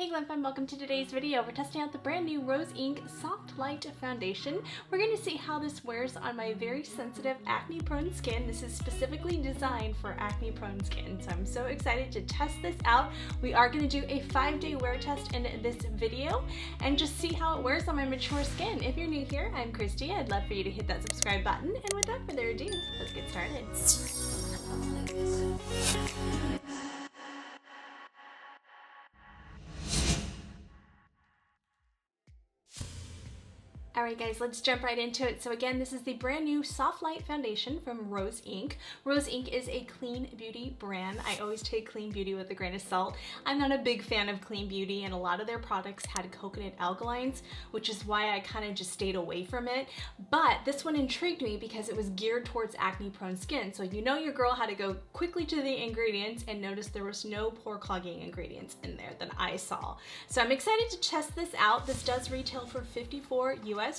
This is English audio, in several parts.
Hey Glam Fam, welcome to today's video. We're testing out the brand new Rose Inc Softlight Foundation. We're going to see how this wears on my very sensitive acne prone skin. This is specifically designed for acne prone skin, so I'm so excited to test this out. We are going to do a 5-day wear test in this video and just see how it wears on my mature skin. If you're new here, I'm Kristi. I'd love for you to hit that subscribe button, and without further ado, let's get started. Alright guys, let's jump right into it. So again, this is the brand new Softlight Foundation from Rose Inc. Rose Inc is a clean beauty brand. I always take clean beauty with a grain of salt. I'm not a big fan of clean beauty, and a lot of their products had coconut alkalines, which is why I kind of just stayed away from it. But this one intrigued me because it was geared towards acne prone skin. So you know your girl had to go quickly to the ingredients and notice there was no pore clogging ingredients in there that I saw. So I'm excited to test this out. This does retail for $54 US.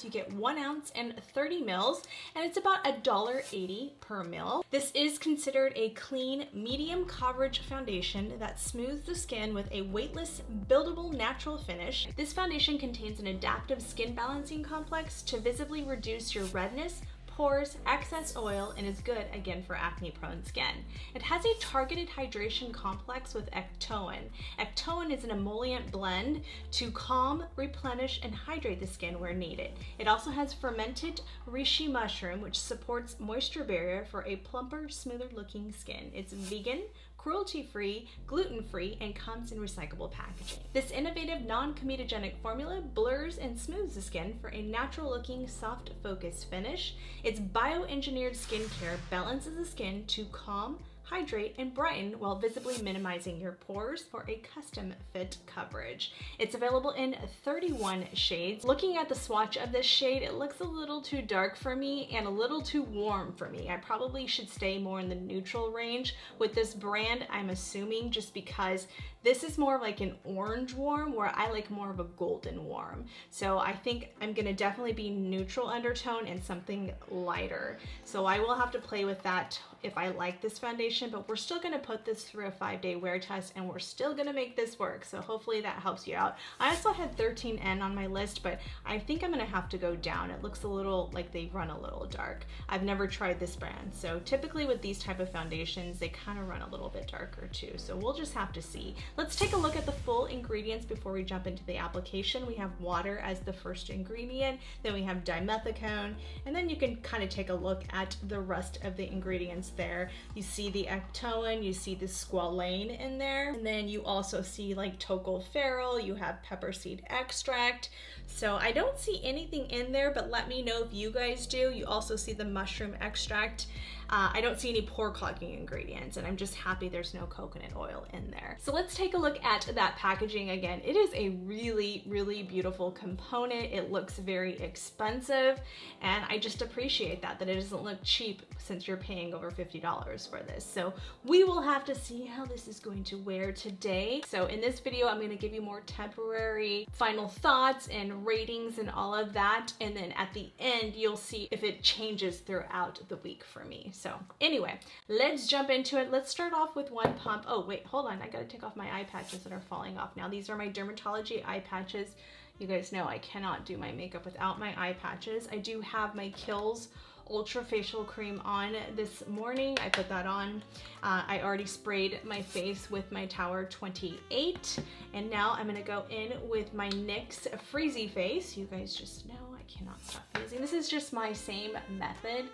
You get 1 ounce and 30 mils, and it's about $1.80 per mil. This is considered a clean, medium coverage foundation that smooths the skin with a weightless, buildable, natural finish. This foundation contains an adaptive skin balancing complex to visibly reduce your redness, pores, excess oil, and is good again for acne prone skin. It has a targeted hydration complex with ectoin. Ectoin is an emollient blend to calm, replenish, and hydrate the skin where needed. It also has fermented reishi mushroom, which supports moisture barrier for a plumper, smoother looking skin. It's vegan, cruelty-free, gluten-free, and comes in recyclable packaging. This innovative non-comedogenic formula blurs and smooths the skin for a natural-looking, soft, focused finish. Its bioengineered skincare balances the skin to calm, hydrate, and brighten while visibly minimizing your pores for a custom fit coverage. It's available in 31 shades. Looking at the swatch of this shade, it looks a little too dark for me and a little too warm for me. I probably should stay more in the neutral range with this brand, I'm assuming, just because this is more like an orange warm, where I like more of a golden warm. So I think I'm gonna definitely be neutral undertone and something lighter. So I will have to play with that if I like this foundation, but we're still gonna put this through a 5-day wear test, and we're still gonna make this work. So hopefully that helps you out. I also had 13N on my list, but I think I'm gonna have to go down. It looks a little like they run a little dark. I've never tried this brand. So typically with these type of foundations, they kind of run a little bit darker too. So we'll just have to see. Let's take a look at the full ingredients before we jump into the application. We have water as the first ingredient, then we have dimethicone, and then you can kind of take a look at the rest of the ingredients there. You see the ectoin, you see the squalane in there, and then you also see like tocopherol, you have pepper seed extract. So I don't see anything in there, but let me know if you guys do. You also see the mushroom extract. I don't see any pore clogging ingredients, and I'm just happy there's no coconut oil in there. So let's take a look at that packaging again. It is a really, really beautiful component. It looks very expensive, and I just appreciate that it doesn't look cheap since you're paying over $50 for this. So we will have to see how this is going to wear today. So in this video, I'm going to give you more temporary final thoughts and ratings and all of that, and then at the end, you'll see if it changes throughout the week for me. So anyway, let's jump into it. Let's start off with one pump. Oh wait, hold on. I gotta take off my eye patches that are falling off now. These are my dermatology eye patches. You guys know I cannot do my makeup without my eye patches. I do have my Kiehl's Ultra Facial Cream on this morning. I put that on. I already sprayed my face with my Tower 28, and now I'm gonna go in with my NYX Freezy Face. You guys just know I cannot stop using. This is just my same method.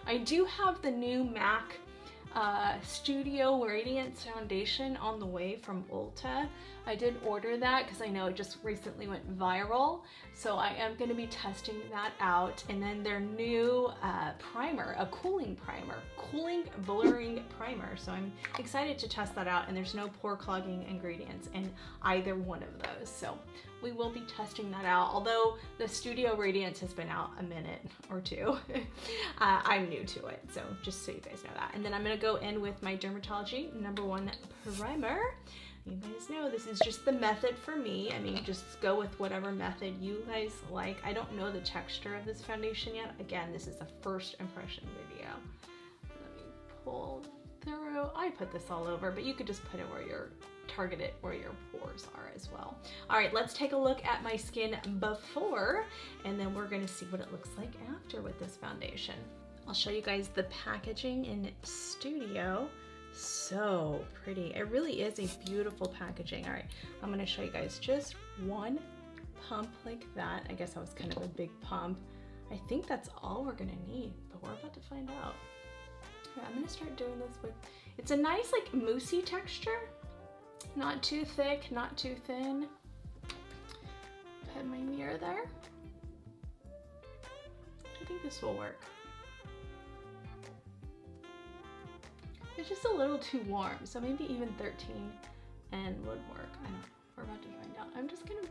I do have the new MAC Studio Radiance Foundation on the way from Ulta. I did order that because I know it just recently went viral. So I am going to be testing that out. And then their new primer, a cooling primer, cooling blurring primer. So I'm excited to test that out, and there's no pore clogging ingredients in either one of those. So we will be testing that out. Although the Studio Radiance has been out a minute or two. I'm new to it, so just so you guys know that. And then I'm gonna go in with my Dermatology #1 primer. You guys know this is just the method for me. I mean, just go with whatever method you guys like. I don't know the texture of this foundation yet. Again, this is a first impression video. Let me pull through. I put this all over, but you could just put it where your target it where your pores are as well. All right, let's take a look at my skin before, and then we're gonna see what it looks like after with this foundation. I'll show you guys the packaging in studio. So pretty. It really is a beautiful packaging. All right, I'm gonna show you guys just one pump like that. I guess that was kind of a big pump. I think that's all we're gonna need, but we're about to find out. Right, I'm gonna start doing this with, it's a nice like moussey texture. Not too thick, not too thin. Put my mirror there. I think this will work. It's just a little too warm, so maybe even 13 and would work. I don't know. We're about to find out. I'm just gonna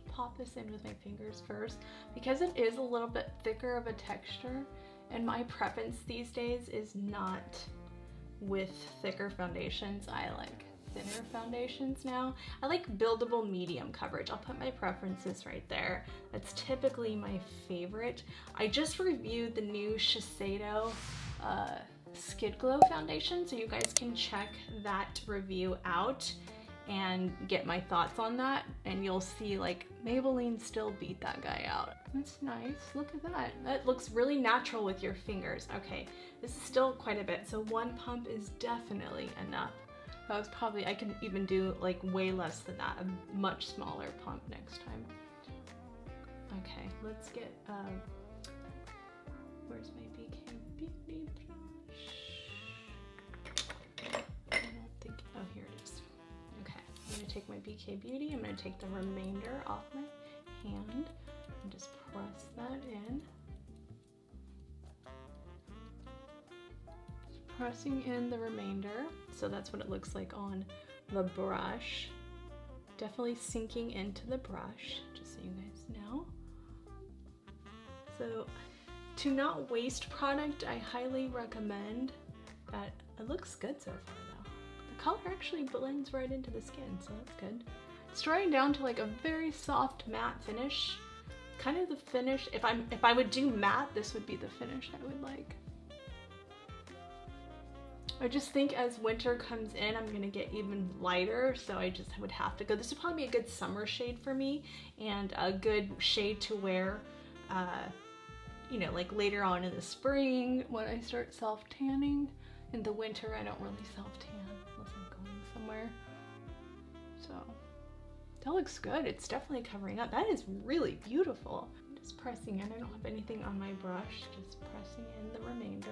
pop this in with my fingers first because it is a little bit thicker of a texture, and my preference these days is not with thicker foundations. I like thinner foundations now. I like buildable medium coverage. I'll put my preferences right there. That's typically my favorite. I just reviewed the new Shiseido Skid Glow foundation, so you guys can check that review out and get my thoughts on that, and you'll see like Maybelline still beat that guy out. That's nice. Look at that. That looks really natural with your fingers. Okay, this is still quite a bit, so one pump is definitely enough. That was probably, I can even do like way less than that, a much smaller pump next time. Okay, let's get, where's my BK Beauty brush? I don't think, oh, here it is. Okay, I'm gonna take my BK Beauty, I'm gonna take the remainder off my hand and just press that in. Pressing in the remainder, so that's what it looks like on the brush. Definitely sinking into the brush, just so you guys know. So to not waste product, I highly recommend that. It looks good so far though. The color actually blends right into the skin, so that's good. It's drying down to like a very soft matte finish. Kind of the finish, if I would do matte, this would be the finish I would like. I just think as winter comes in, I'm gonna get even lighter, so I just would have to go. This would probably be a good summer shade for me, and a good shade to wear, you know, like later on in the spring when I start self-tanning. In the winter, I don't really self-tan unless I'm going somewhere. So, that looks good. It's definitely covering up. That is really beautiful. I'm just pressing in. I don't have anything on my brush, just pressing in the remainder.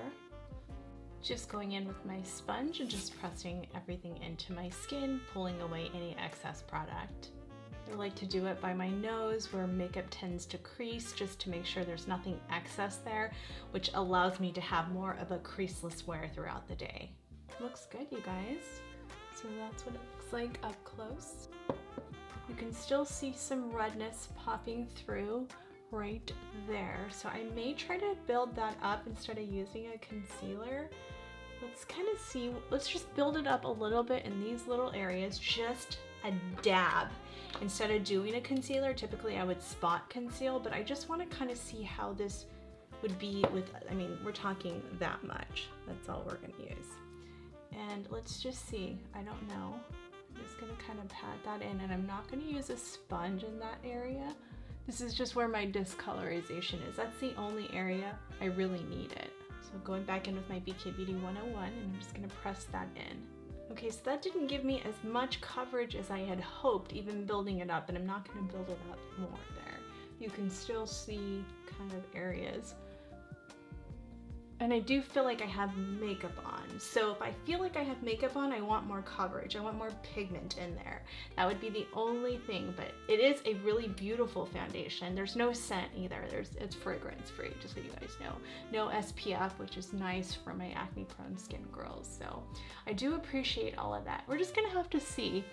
Just going in with my sponge and just pressing everything into my skin, pulling away any excess product. I like to do it by my nose where makeup tends to crease, just to make sure there's nothing excess there, which allows me to have more of a creaseless wear throughout the day. Looks good, you guys. So that's what it looks like up close. You can still see some redness popping through right there. So I may try to build that up instead of using a concealer. Let's kind of see, let's just build it up a little bit in these little areas, just a dab. Instead of doing a concealer, typically I would spot conceal, but I just want to kind of see how this would be with, I mean, we're talking that much. That's all we're going to use. And let's just see, I don't know. I'm just going to kind of pat that in, and I'm not going to use a sponge in that area. This is just where my discolorization is. That's the only area I really need it. So going back in with my BK Beauty 101, and I'm just gonna press that in. Okay, so that didn't give me as much coverage as I had hoped, even building it up, and I'm not gonna build it up more there. You can still see kind of areas. And I do feel like I have makeup on. So if I feel like I have makeup on, I want more coverage. I want more pigment in there. That would be the only thing, but it is a really beautiful foundation. There's no scent either. It's fragrance free, just so you guys know. No SPF, which is nice for my acne prone skin girls. So I do appreciate all of that. We're just gonna have to see.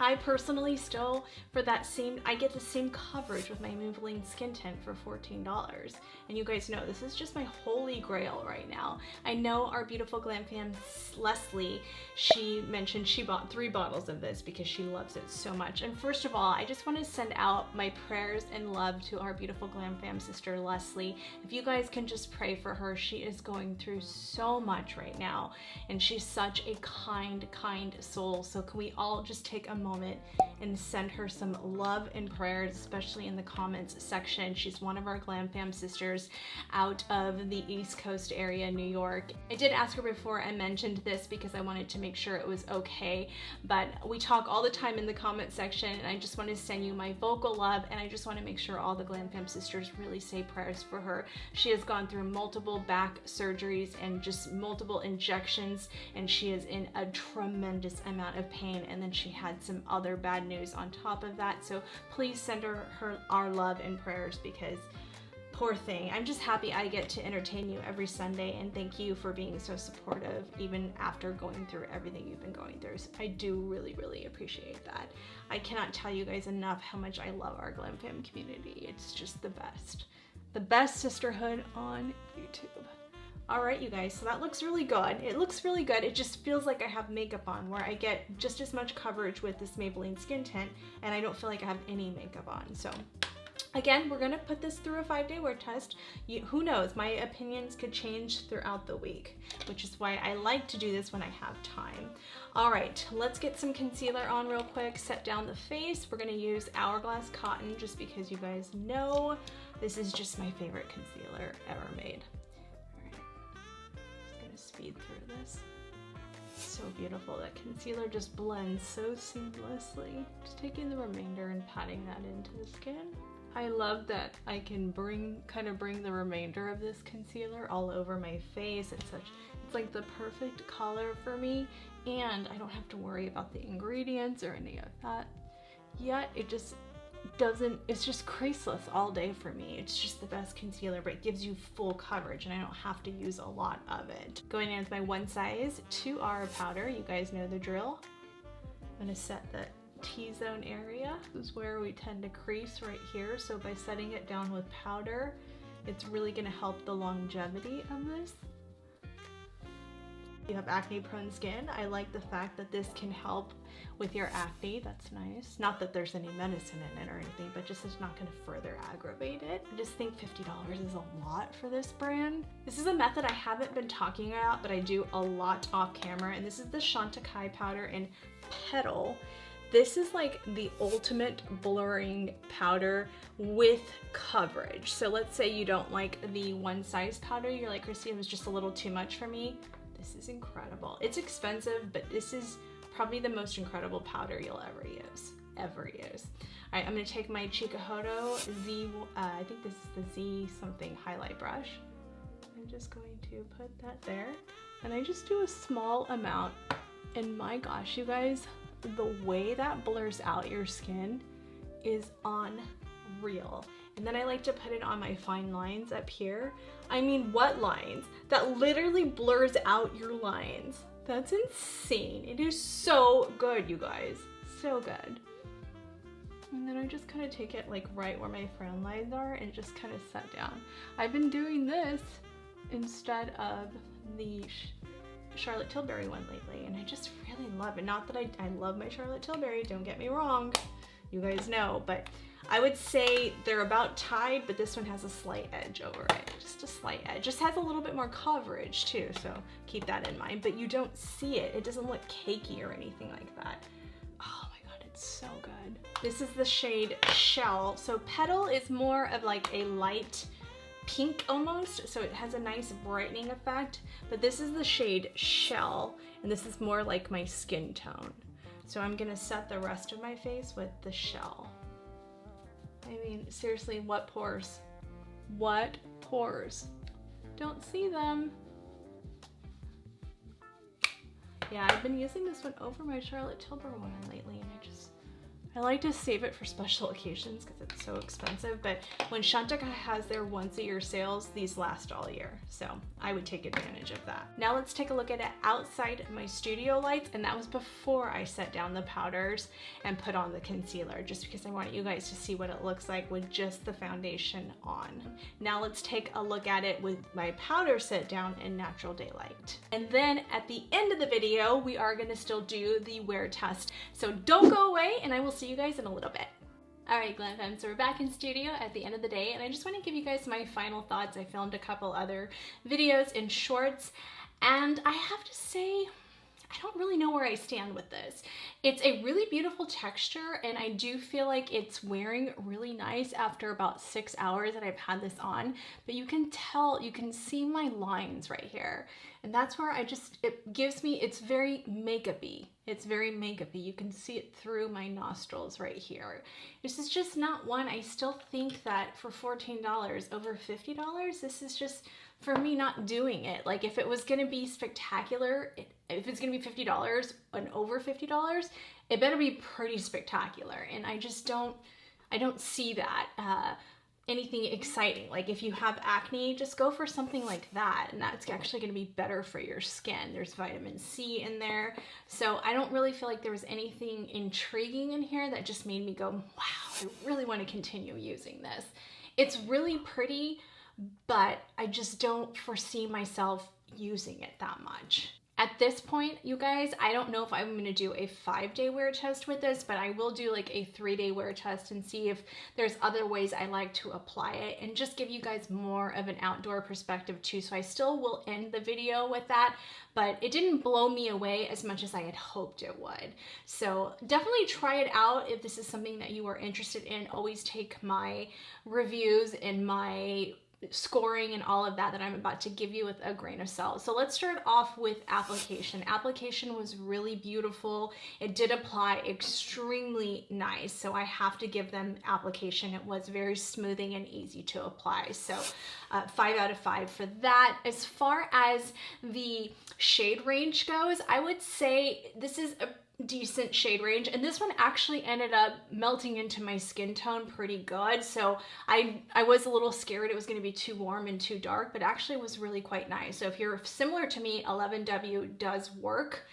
I personally still, for that same, I get the same coverage with my Maybelline Skin Tint for $14. And you guys know, this is just my holy grail right now. I know our beautiful glam fam, Leslie, she mentioned she bought 3 bottles of this because she loves it so much. And first of all, I just want to send out my prayers and love to our beautiful glam fam sister, Leslie. If you guys can just pray for her, she is going through so much right now. And she's such a kind soul. So can we all just take a moment and send her some love and prayers, especially in the comments section. She's one of our glam fam sisters out of the East Coast area, New York. I did ask her before I mentioned this because I wanted to make sure it was okay, but we talk all the time in the comment section, and I just want to send you my vocal love, and I just want to make sure all the glam fam sisters really say prayers for her. She has gone through multiple back surgeries and just multiple injections, and she is in a tremendous amount of pain, and then she had some other bad news on top of that. So please send her our love and prayers, because poor thing. I'm just happy I get to entertain you every Sunday, and thank you for being so supportive even after going through everything you've been going through. So I do really appreciate that. I cannot tell you guys enough how much I love our glam fam community. It's just the best sisterhood on YouTube. All right, you guys, so that looks really good. It looks really good. It just feels like I have makeup on, where I get just as much coverage with this Maybelline Skin Tint, and I don't feel like I have any makeup on. So again, we're gonna put this through a 5-day wear test. Who knows, my opinions could change throughout the week, which is why I like to do this when I have time. All right, let's get some concealer on real quick, set down the face. We're gonna use Hourglass Cotton, just because you guys know this is just my favorite concealer ever made. Speed through this. So beautiful. That concealer just blends so seamlessly. Just taking the remainder and patting that into the skin. I love that I can kind of bring the remainder of this concealer all over my face. It's like the perfect color for me, and I don't have to worry about the ingredients or any of that. Yet it's just creaseless all day for me. It's just the best concealer, but it gives you full coverage, and I don't have to use a lot of it. Going in with my one size 2R powder, you guys know the drill. I'm gonna set the T-zone area. This is where we tend to crease right here, so by setting it down with powder, it's really gonna help the longevity of this. If you have acne prone skin, I like the fact that this can help with your acne. That's nice. Not that there's any medicine in it or anything, but just it's not going to further aggravate it. I just think $50 is a lot for this brand. This is a method I haven't been talking about, but I do a lot off camera, and this is the Chantecaille powder in Petal. This is like the ultimate blurring powder with coverage. So let's say you don't like the one size powder, you're like, Kristi, it was just a little too much for me. This is incredible. It's expensive, but this is probably the most incredible powder you'll ever use. All right, I'm gonna take my Chikuhodo Z, I think this is the Z something highlight brush. I'm just going to put that there, and I just do a small amount, and my gosh, you guys, the way that blurs out your skin is unreal. And then I like to put it on my fine lines up here. I mean, what lines? That literally blurs out your lines. That's insane. It is so good, you guys. So good. And then I just kind of take it like right where my frown lines are and just kind of set down. I've been doing this instead of the Charlotte Tilbury one lately, and I just really love it. Not that I love my Charlotte Tilbury, don't get me wrong. You guys know, but I would say they're about tied, but this one has a slight edge over it. Just a slight edge. Just has a little bit more coverage too, so keep that in mind. But you don't see it. It doesn't look cakey or anything like that. Oh my god, it's so good. This is the shade Shell. So Petal is more of like a light pink almost, so it has a nice brightening effect. But this is the shade Shell, and this is more like my skin tone. So I'm gonna set the rest of my face with the Shell. I mean, seriously, what pores? What pores? Don't see them. Yeah, I've been using this one over my Charlotte Tilbury one lately, and I like to save it for special occasions because it's so expensive, but when Chantecaille has their once a year sales, these last all year. So I would take advantage of that. Now let's take a look at it outside my studio lights, and that was before I set down the powders and put on the concealer, just because I want you guys to see what it looks like with just the foundation on. Now let's take a look at it with my powder set down in natural daylight. And then at the end of the video, we are gonna still do the wear test. So don't go away, and I will see you guys in a little bit. Alright Glam Fam, so we're back in studio at the end of the day, and I just want to give you guys my final thoughts. I filmed a couple other videos and shorts, and I have to say, I don't really know where I stand with this. It's a really beautiful texture, and I do feel like it's wearing really nice after about 6 hours that I've had this on, but you can tell, you can see my lines right here. And that's where it gives me, it's very makeup-y. It's very makeup-y. You can see it through my nostrils right here. This is just not one. I still think that for $14, over $50, this is just, for me, not doing it. Like if it was gonna be spectacular, if it's gonna be $50 and over $50, it better be pretty spectacular. And I just don't see that. Anything exciting. Like if you have acne, just go for something like that, and that's actually going to be better for your skin. There's vitamin C in there, so I don't really feel like there was anything intriguing in here that just made me go, wow, I really want to continue using this. It's really pretty, but I just don't foresee myself using it that much. At this point, you guys, I don't know if I'm gonna do a 5-day wear test with this, but I will do like a 3-day wear test and see if there's other ways I like to apply it, and just give you guys more of an outdoor perspective too. So I still will end the video with that, but it didn't blow me away as much as I had hoped it would. So definitely try it out if this is something that you are interested in. Always take my reviews and my scoring and all of that I'm about to give you with a grain of salt. So let's start off with application. Application was really beautiful. It did apply extremely nice, so I have to give them application. It was very smoothing and easy to apply, so 5 out of 5 for that. As far as the shade range goes, I would say this is a decent shade range, and this one actually ended up melting into my skin tone pretty good. So I was a little scared it was going to be too warm and too dark, but actually was really quite nice. So if you're similar to me, 11W does work.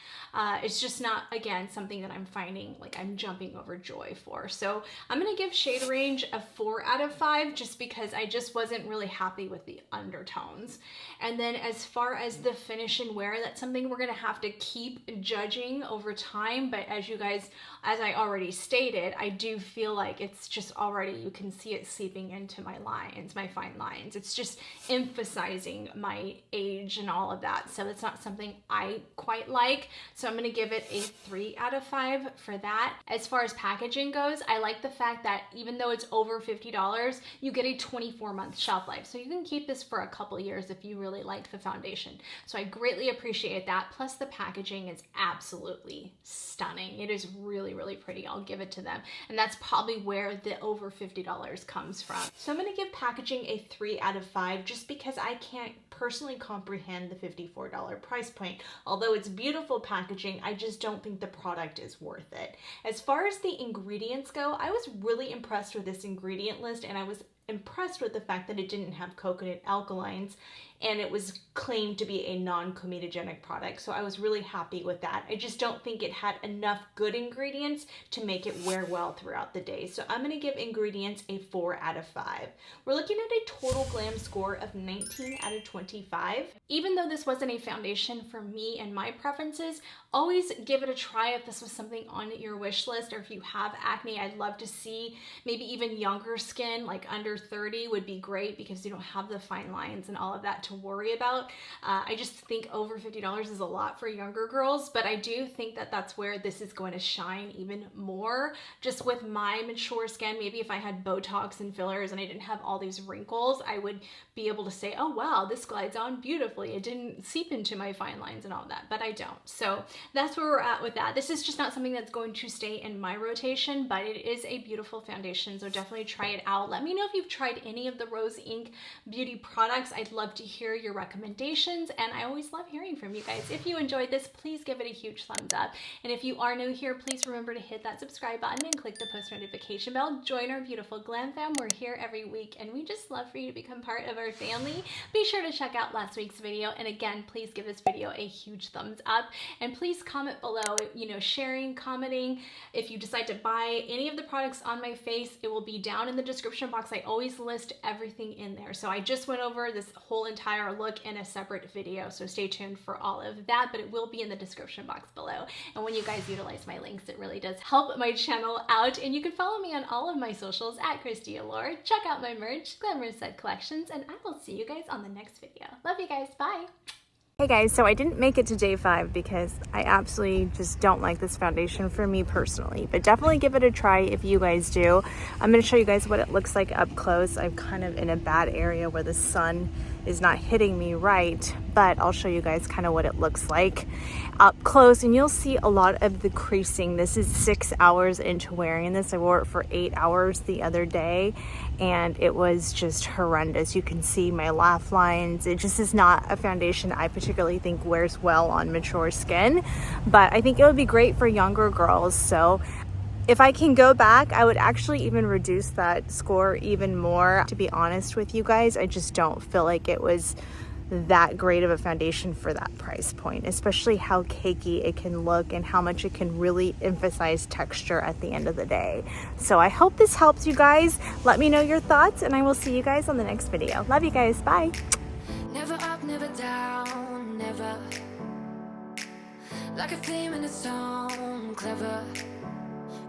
It's just not, again, something that I'm finding like I'm jumping over joy for. So I'm gonna give shade range a 4 out of 5 just because I just wasn't really happy with the undertones. And then as far as the finish and wear, that's something we're gonna have to keep judging over time. But as you guys, as I already stated, I do feel like it's just already, you can see it seeping into my lines, my fine lines. It's just emphasizing my age and all of that. So it's not something I quite like. So I'm gonna give it a 3 out of 5 for that. As far as packaging goes, I like the fact that even though it's over $50, you get a 24-month shelf life. So you can keep this for a couple years if you really like the foundation. So I greatly appreciate that. Plus the packaging is absolutely stunning. It is really, really pretty. I'll give it to them. And that's probably where the over $50 comes from. So I'm gonna give packaging a 3 out of 5 just because I can't personally comprehend the $54 price point. Although it's beautiful packaging, I just don't think the product is worth it. As far as the ingredients go, I was really impressed with this ingredient list, and I was impressed with the fact that it didn't have coconut alkalines, and it was claimed to be a non-comedogenic product. So I was really happy with that. I just don't think it had enough good ingredients to make it wear well throughout the day. So I'm gonna give ingredients a 4 out of 5. We're looking at a total glam score of 19 out of 25. Even though this wasn't a foundation for me and my preferences, always give it a try if this was something on your wish list, or if you have acne. I'd love to see maybe even younger skin, like under 30 would be great because you don't have the fine lines and all of that to worry about. I just think over $50 is a lot for younger girls, but I do think that that's where this is going to shine even more. Just with my mature skin, maybe if I had Botox and fillers and I didn't have all these wrinkles, I would be able to say, oh wow, this glides on beautifully. It didn't seep into my fine lines and all that, but I don't. So that's where we're at with that. This is just not something that's going to stay in my rotation, but it is a beautiful foundation, so definitely try it out. Let me know if you've you've tried any of the Rose Inc beauty products, I'd love to hear your recommendations, and I always love hearing from you guys. If you enjoyed this, please give it a huge thumbs up. And if you are new here, please remember to hit that subscribe button and click the post notification bell. Join our beautiful glam fam. We're here every week, and we just love for you to become part of our family. Be sure to check out last week's video, and again, please give this video a huge thumbs up, and please comment below, sharing, commenting. If you decide to buy any of the products on my face, it will be down in the description box. I always list everything in there. So I just went over this whole entire look in a separate video, so stay tuned for all of that, but it will be in the description box below. And when you guys utilize my links, it really does help my channel out. And you can follow me on all of my socials at KristiAllure. Check out my merch, Glamorous Set Collections, and I will see you guys on the next video. Love you guys. Bye. Hey guys, so I didn't make it to day 5 because I absolutely just don't like this foundation for me personally, but definitely give it a try if you guys do. I'm going to show you guys what it looks like up close. I'm kind of in a bad area where the sun is not hitting me right, but I'll show you guys kind of what it looks like up close, and you'll see a lot of the creasing. This is 6 hours into wearing this. I wore it for 8 hours the other day, and it was just horrendous. You can see my laugh lines. It just is not a foundation I particularly think wears well on mature skin, but I think it would be great for younger girls. So if I can go back, I would actually even reduce that score even more. To be honest with you guys, I just don't feel like it was that great of a foundation for that price point, especially how cakey it can look and how much it can really emphasize texture at the end of the day. So I hope this helps you guys. Let me know your thoughts, and I will see you guys on the next video. Love you guys. Bye. Never up, never down, never like a theme in a song, clever.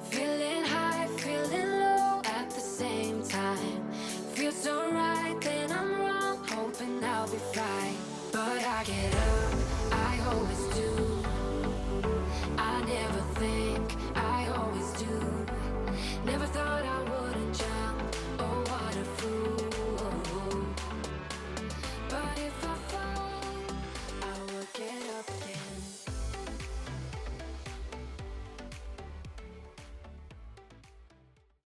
Feeling high, feeling low at the same time. Feels so right, then I'm wrong, hoping I'll be fine. But I get up, I always do. I never think, I always do. Never